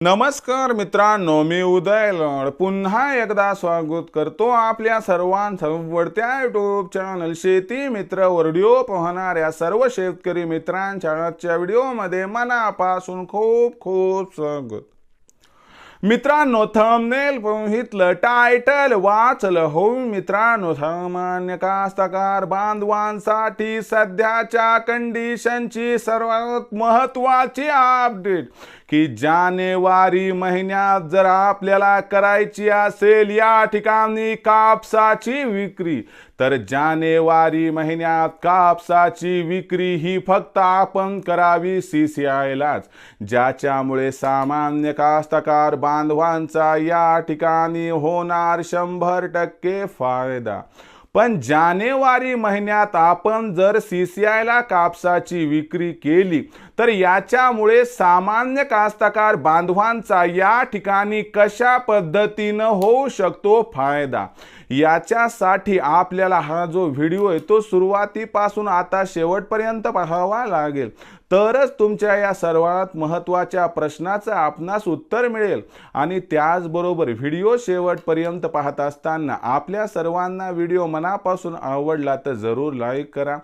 नमस्कार मित्रांनो, मी उदय लड पुन्हा एकदा स्वागत करतो आपल्या सर्वांचं आवडत्या यूट्यूब चॅनल शेती मित्र व्हिडिओ पाहणाऱ्या सर्व शेतकरी मित्रांच्या आजच्या व्हिडिओमध्ये मनापासून खूप खूप स्वागत। मित्रांनो, थंबनेल पाहिलं, टायटल वाचलं हो मित्रांनो, सामान्य कास्तकार बांधवांसाठी सध्याच्या कंडिशनची सर्वात महत्त्वाची अपडेट की जानेवारी महिन्यात जर आपल्याला करायची असेल या ठिकाणी कापसाची विक्री, तर जानेवारी महिन्यात कापसाची विक्री ही फक्त आपण करावी CCIलाच, ज्याच्यामुळे सामान्य कास्तकार बांधवांचा या ठिकाणी होणार 100% फायदा। पण जानेवारी महिन्यात आपण जर CCIला कापसाची विक्री केली तर याच्यामुळे सामान्य कास्तकार बांधवांचा या ठिकाणी कशा पद्धतीने होऊ शकतो फायदा, याच्यासाठी आपल्याला हा जो व्हिडिओ आहे तो सुरुवातीपासून आता शेवटपर्यंत पाहावा लागेल, तरच तुमच्या या सर्वात महत्त्वाच्या प्रश्नाचं आपणास उत्तर मिळेल। आणि त्याचबरोबर व्हिडिओ शेवटपर्यंत पाहत असताना आपल्या सर्वांना व्हिडिओ मनापासून आवडला तर जरूर लाईक करा।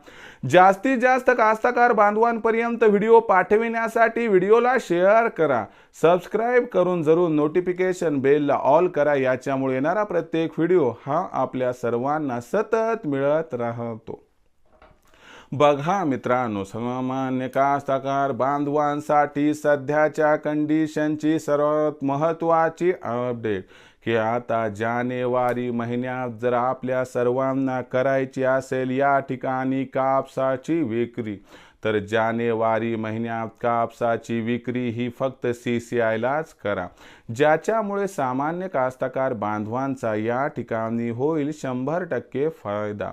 जास्तीत जास्त कास्तकार बांधवांपर्यंत व्हिडिओ पाठविण्यासाठी व्हिडिओला शेअर करा, सबस्क्राइब करून जरूर नोटिफिकेशन बेलला ऑल करा, याच्यामुळे येणारा प्रत्येक व्हिडिओ हा आपल्या सर्वांना सतत मिळत राहतो। बघा मित्रांनो, सामान्य कास्तकार बांधवांसाठी सध्याच्या कंडिशनची सर्वात महत्त्वाची अपडेट की आता जानेवारी महिन्यात जर आपल्या सर्वांना करायची असेल या ठिकाणी कापसाची विक्री, तर जानेवारी महिन्यात कापसाची विक्री ही फक्त CCIलाच करा, ज्याच्यामुळे सामान्य कास्तकार बांधवांचा या ठिकाणी होईल 100% फायदा।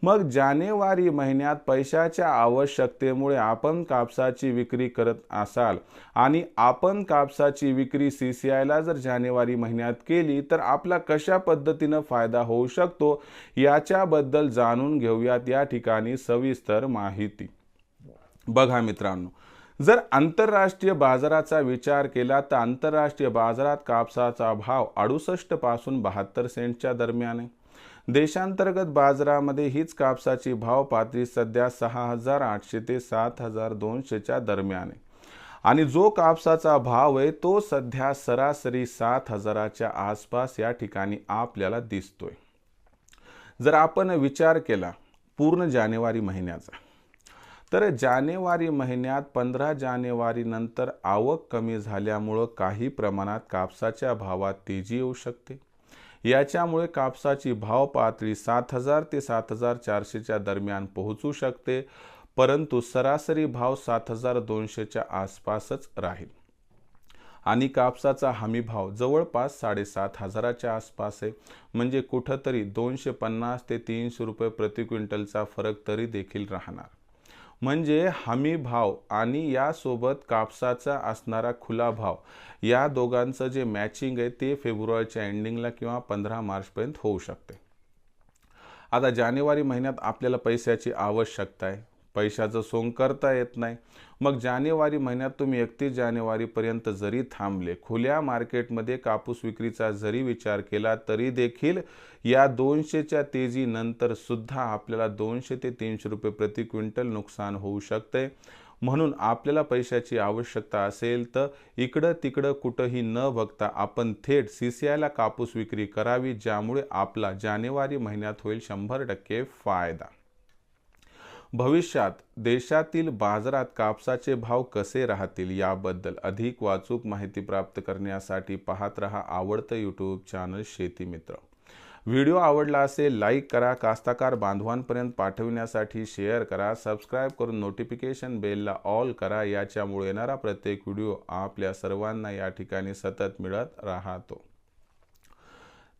मग जानेवारी महिन्यात पैशाच्या आवश्यकतेमुळे आपण कापसाची विक्री करत असाल आणि आपण कापसाची विक्री CCIला जर जानेवारी महिन्यात केली तर आपला कशा पद्धतीने फायदा होऊ शकतो याच्याबद्दल जाणून घेऊयात या ठिकाणी सविस्तर माहिती। बघा मित्रांनो, जर आंतरराष्ट्रीय बाजाराचा विचार केला तर आंतरराष्ट्रीय बाजारात कापसाचा भाव 68 पासून 72 सेंटच्या दरम्यान आहे। देशांतर्गत बाजारामध्ये हीच कापसाची भाव पातळी सध्या 6800 ते 7200च्या दरम्यान आहे आणि जो कापसाचा भाव आहे तो सध्या सरासरी 7000च्या आसपास या ठिकाणी आपल्याला दिसतोय। जर आपण विचार केला पूर्ण जानेवारी महिन्याचा, तर जानेवारी महिन्यात 15 जानेवारी नंतर आवक कमी झाल्यामुळे काही प्रमाणात कापसाच्या भावात तेजी येऊ शकते। याच्यामुळे कापसाची भाव पातळी 7000 ते 7400च्या दरम्यान पोहोचू शकते, परंतु सरासरी भाव 7200च्या आसपासच राहील आणि कापसाचा हमी भाव जवळपास 7500च्या आसपास आहे, म्हणजे कुठंतरी 250 ते 300 रुपये प्रति क्विंटलचा फरक तरी देखील राहणार। म्हणजे हमी भाव आणि यासोबत कापसाचा असणारा खुला भाव या दोघांचं जे मॅचिंग आहे ते फेब्रुवारीच्या एंडिंगला किंवा 15 मार्चपर्यंत होऊ शकते। आता जानेवारी महिन्यात आपल्याला पैशाची आवश्यकता आहे, पैशाचं सोंग करता येत नाही, मग जानेवारी महिन्यात तुम्ही 31 जानेवारीपर्यंत जरी थांबले, खुल्या मार्केटमध्ये कापूस विक्रीचा जरी विचार केला तरी देखील या 200च्या तेजी नंतर सुद्धा आपल्याला 200 ते 300 रुपये प्रति क्विंटल नुकसान होऊ शकते। म्हणून आपल्याला पैशाची आवश्यकता असेल तर इकडं तिकडं कुठंही न बघता आपण थेट CCIला कापूस विक्री करावी, ज्यामुळे आपला जानेवारी महिन्यात होईल 100% फायदा। भविष्यात देशातील बाजारात कापसाचे भाव कसे राहतील याबद्दल अधिक वाचूक माहिती प्राप्त करण्यासाठी पाहत रहा आवडतं यूट्यूब चॅनल शेती मित्र। व्हिडिओ आवडला असेल लाईक करा, कास्तकार बांधवांपर्यंत पाठविण्यासाठी शेअर करा, सबस्क्राइब करून नोटिफिकेशन बेलला ऑल करा, याच्यामुळे येणारा प्रत्येक व्हिडिओ आपल्या सर्वांना या ठिकाणी सतत मिळत राहतो।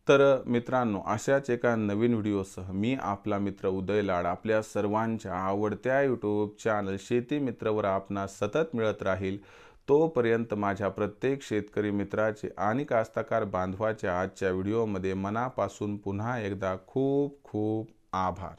तर मित्रांनो, अशाच एका नवीन व्हिडिओसह मी आपला मित्र उदय लाड आपल्या सर्वांच्या आवडत्या यूट्यूब चॅनल शेती मित्रवर आपणास सतत मिळत राहील। तोपर्यंत माझ्या प्रत्येक शेतकरी मित्राचे आणि कास्तकार बांधवाच्या आजच्या व्हिडिओमध्ये मनापासून पुन्हा एकदा खूप खूप आभार।